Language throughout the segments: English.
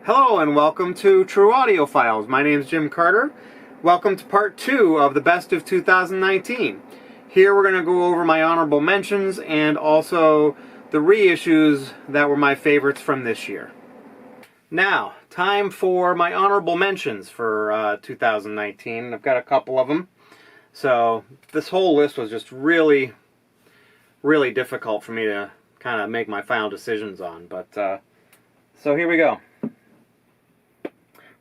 Hello and welcome to True Audiofiles. My name is Jim Carter. Welcome to part 2 of the Best of 2019. Here we're going to go over my honorable mentions and also the reissues that were my favorites from this year. Now, time for my honorable mentions for 2019. I've got a couple of them. So this whole list was just really difficult for me to kind of make my final decisions on. But so here we go.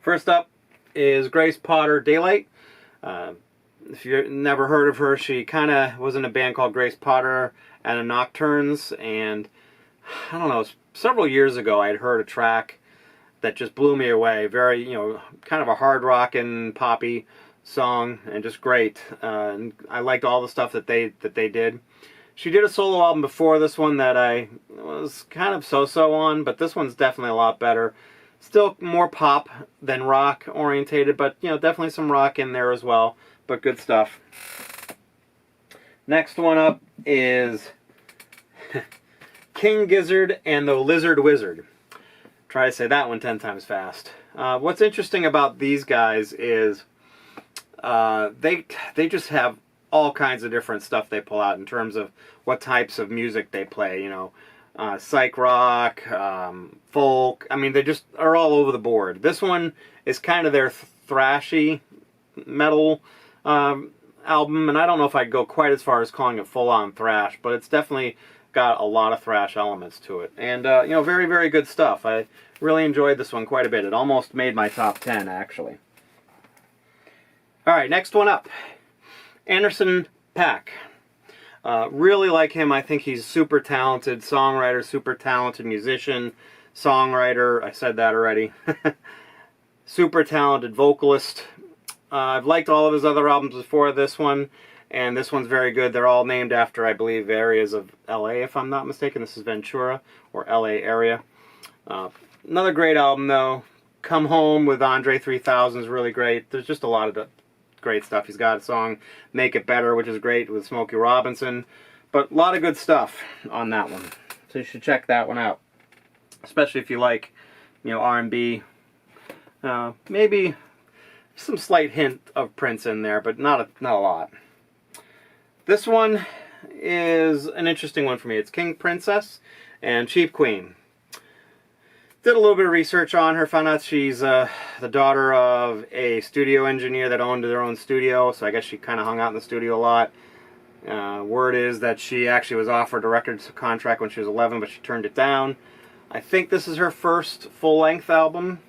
First up is Grace Potter Daylight. If you've never heard of her, she kind of was in a band called Grace Potter and the Nocturnes, and I don't know, several years ago I had heard a track that just blew me away. Very, kind of a hard rockin' poppy song, and just great. And I liked all the stuff that they did. She did a solo album before this one that I was kind of so-so on, but this one's definitely a lot better. Still more pop than rock orientated, but definitely some rock in there as well, but good stuff. Next one up is King Gizzard and the Lizard Wizard. Try to say that one 10 times fast. What's interesting about these guys is they just have all kinds of different stuff they pull out in terms of what types of music they play, psych rock, folk. I mean, they just are all over the board. This one is kind of their thrashy metal album, and I don't know if I'd go quite as far as calling it full-on thrash, but it's definitely got a lot of thrash elements to it. And, very, very good stuff. I really enjoyed this one quite a bit. It almost made my top 10, actually. All right, next one up. Anderson .Paak. Really like him. I think he's super talented songwriter, super talented musician, songwriter. I said that already. Super talented vocalist. I've liked all of his other albums before this one, and this one's very good. They're all named after, I believe, areas of LA, if I'm not mistaken. This is Ventura, or LA area. Another great album, though. Come Home with Andre 3000 is really great. There's just a lot of great stuff. He's got a song, Make It Better, which is great, with Smokey Robinson. But a lot of good stuff on that one. So you should check that one out. Especially if you like, R&B. Maybe some slight hint of Prince in there, but not a lot. This one is an interesting one for me. It's King Princess and Cheap Queen. Did a little bit of research on her, found out she's the daughter of a studio engineer that owned their own studio, so I guess she kind of hung out in the studio a lot. Word is that she actually was offered a record contract when she was 11, but she turned it down. I think this is her first full-length album.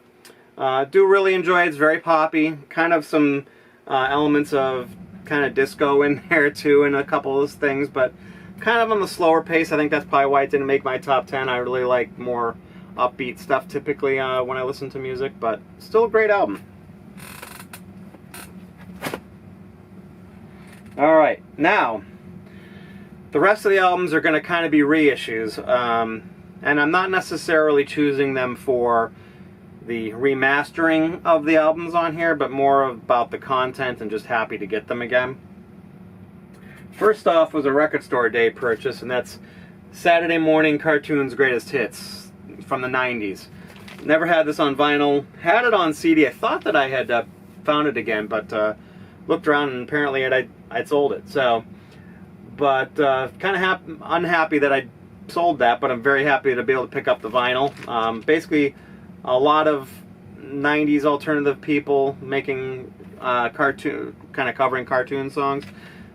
Do really enjoy it. It's very poppy, kind of some elements of kind of disco in there too, and a couple of those things, but kind of on the slower pace. I think that's probably why it didn't make my top 10. I really like more upbeat stuff typically when I listen to music, but still a great album. Alright, now the rest of the albums are going to kind of be reissues, and I'm not necessarily choosing them for the remastering of the albums on here, but more about the content and just happy to get them again. First off was a record store day purchase, and that's Saturday Morning Cartoons Greatest Hits from the 90s. Never had this on vinyl. Had it on CD. I thought that I had found it again, but looked around and apparently I'd sold it. So, but kind of unhappy that I sold that, but I'm very happy to be able to pick up the vinyl. Basically, a lot of 90s alternative people making covering cartoon songs.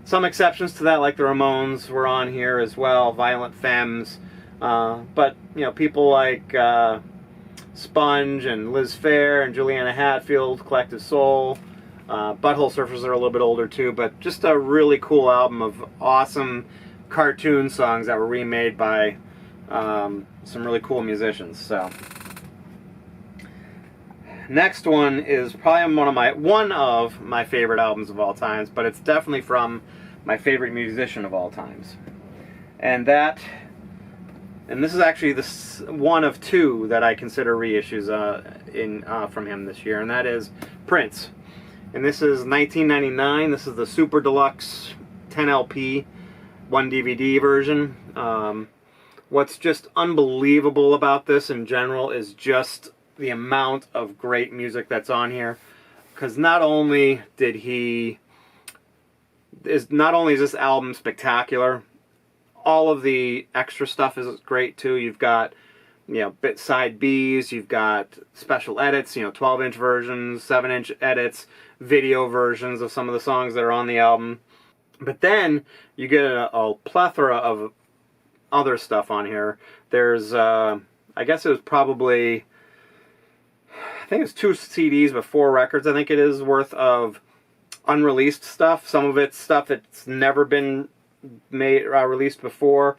Some exceptions to that, like the Ramones were on here as well, Violent Femmes. But, people like Sponge and Liz Phair and Juliana Hatfield, Collective Soul. Butthole Surfers are a little bit older too, but just a really cool album of awesome cartoon songs that were remade by some really cool musicians. So, next one is probably one of my favorite albums of all times, but it's definitely from my favorite musician of all times. And this is actually one of two that I consider reissues from him this year, and that is Prince. And this is 1999. This is the Super Deluxe 10 LP, 1 DVD version. What's just unbelievable about this in general is just the amount of great music that's on here, because not only is this album spectacular, all of the extra stuff is great too. You've got, side Bs, you've got special edits, 12-inch versions, 7-inch edits, video versions of some of the songs that are on the album. But then you get a plethora of other stuff on here. There's, I guess it was probably, I think it's 2 CDs but 4 records, I think it is, worth of unreleased stuff. Some of it's stuff that's never been released before.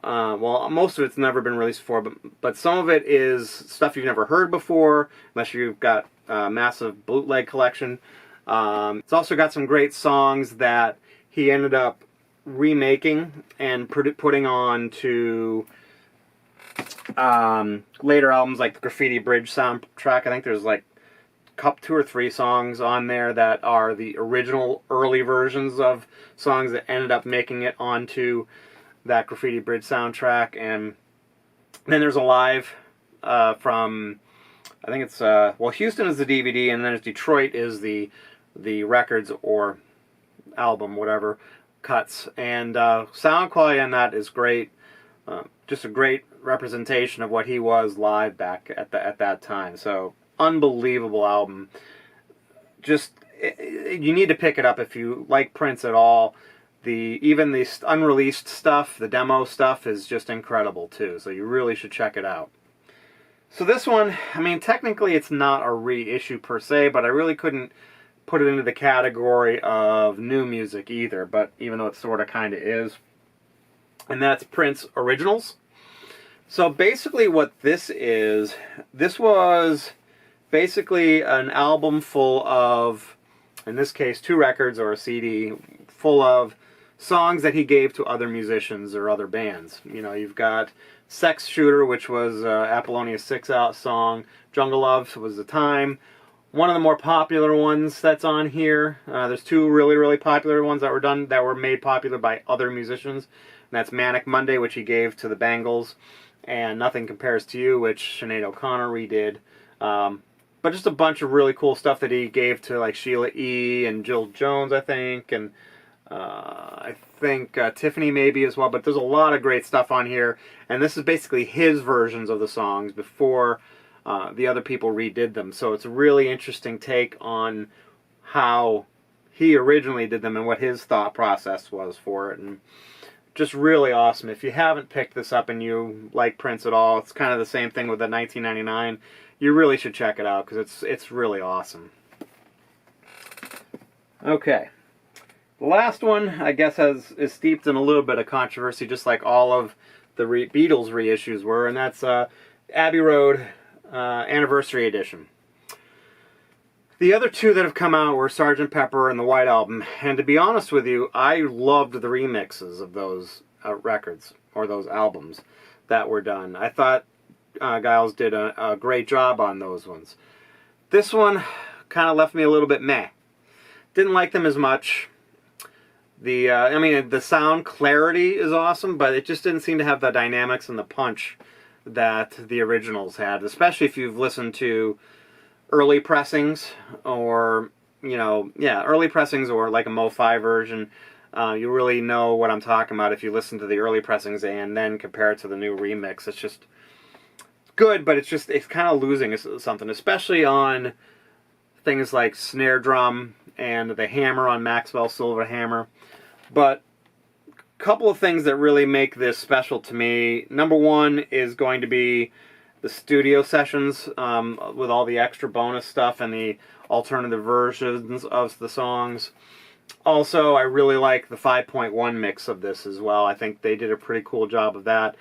Well, most of it's never been released before, but some of it is stuff you've never heard before, unless you've got a massive bootleg collection. It's also got some great songs that he ended up remaking and putting on to later albums, like the Graffiti Bridge soundtrack. I think there's like 2 or 3 songs on there that are the original early versions of songs that ended up making it onto that Graffiti Bridge soundtrack. And then there's a live from, I think it's, Houston is the DVD, and then Detroit is the records or album, whatever, cuts. And sound quality on that is great. Just a great representation of what he was live back at that time. So, unbelievable album. Just, you need to pick it up if you like Prince at all. Even the unreleased stuff, the demo stuff, is just incredible too. So you really should check it out. So this one, I mean, technically it's not a reissue per se, but I really couldn't put it into the category of new music either, but even though it sort of kind of is. And that's Prince Originals. So basically what this was basically an album full of, in this case, 2 records or a CD, full of songs that he gave to other musicians or other bands. You've got Sex Shooter, which was Apollonia's 6-out song. Jungle Love was The Time. One of the more popular ones that's on here, there's 2 really, really popular ones that were made popular by other musicians. And that's Manic Monday, which he gave to the Bangles, and Nothing Compares to You, which Sinead O'Connor redid. But just a bunch of really cool stuff that he gave to like Sheila E. and Jill Jones, I think, and I think Tiffany maybe as well. But there's a lot of great stuff on here, and this is basically his versions of the songs before the other people redid them. So it's a really interesting take on how he originally did them and what his thought process was for it, and just really awesome. If you haven't picked this up and you like Prince at all, it's kind of the same thing with the 1999. You really should check it out because it's really awesome. Okay. The last one, I guess, is steeped in a little bit of controversy, just like all of the Beatles reissues were, and that's Abbey Road Anniversary Edition. The other 2 that have come out were Sgt. Pepper and the White Album, and to be honest with you, I loved the remixes of those records, or those albums that were done. I thought Giles did a great job on those ones. This one kind of left me a little bit meh. Didn't like them as much. The sound clarity is awesome, but it just didn't seem to have the dynamics and the punch that the originals had, especially if you've listened to early pressings or, early pressings or like a Mo-Fi version. You really know what I'm talking about if you listen to the early pressings and then compare it to the new remix. It's just good, but it's kind of losing something, especially on things like snare drum and the hammer on Maxwell Silver Hammer. But a couple of things that really make this special to me. Number one is going to be the studio sessions with all the extra bonus stuff and the alternative versions of the songs. Also, I really like the 5.1 mix of this as well. I think they did a pretty cool job of that.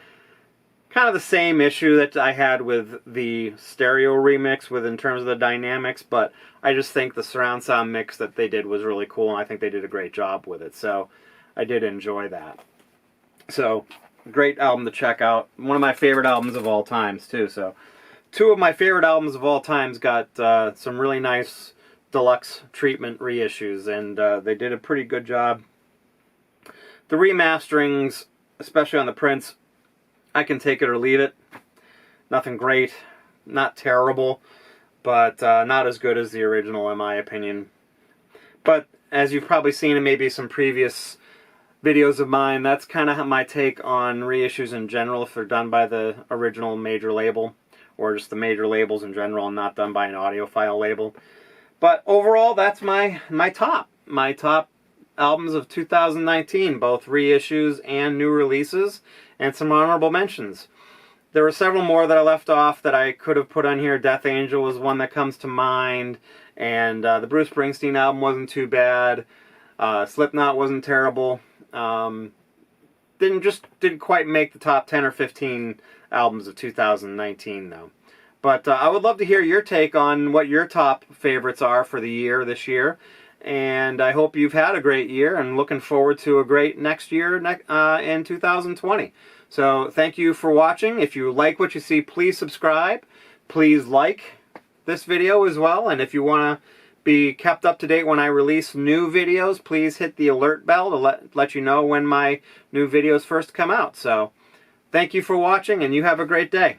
Kind of the same issue that I had with the stereo remix in terms of the dynamics, but I just think the surround sound mix that they did was really cool, and I think they did a great job with it. So I did enjoy that. So, great album to check out. One of my favorite albums of all times, too. So, 2 of my favorite albums of all times got some really nice deluxe treatment reissues, and they did a pretty good job. The remasterings, especially on the Prince, I can take it or leave it. Nothing great. not terrible, but not as good as the original in my opinion. But as you've probably seen in maybe some previous videos of mine, that's kind of my take on reissues in general if they're done by the original major label, or just the major labels in general and not done by an audiophile label. But overall, that's my top albums of 2019, both reissues and new releases, and some honorable mentions. There were several more that I left off that I could have put on here. Death Angel was one that comes to mind, and the Bruce Springsteen album wasn't too bad. Slipknot wasn't terrible. Didn't quite make the top 10 or 15 albums of 2019 though. But I would love to hear your take on what your top favorites are for the year this year. And I hope you've had a great year and looking forward to a great next year in 2020. So thank you for watching. If you like what you see, please subscribe. Please like this video as well. And if you want to be kept up to date when I release new videos, please hit the alert bell to let you know when my new videos first come out. So thank you for watching, and you have a great day.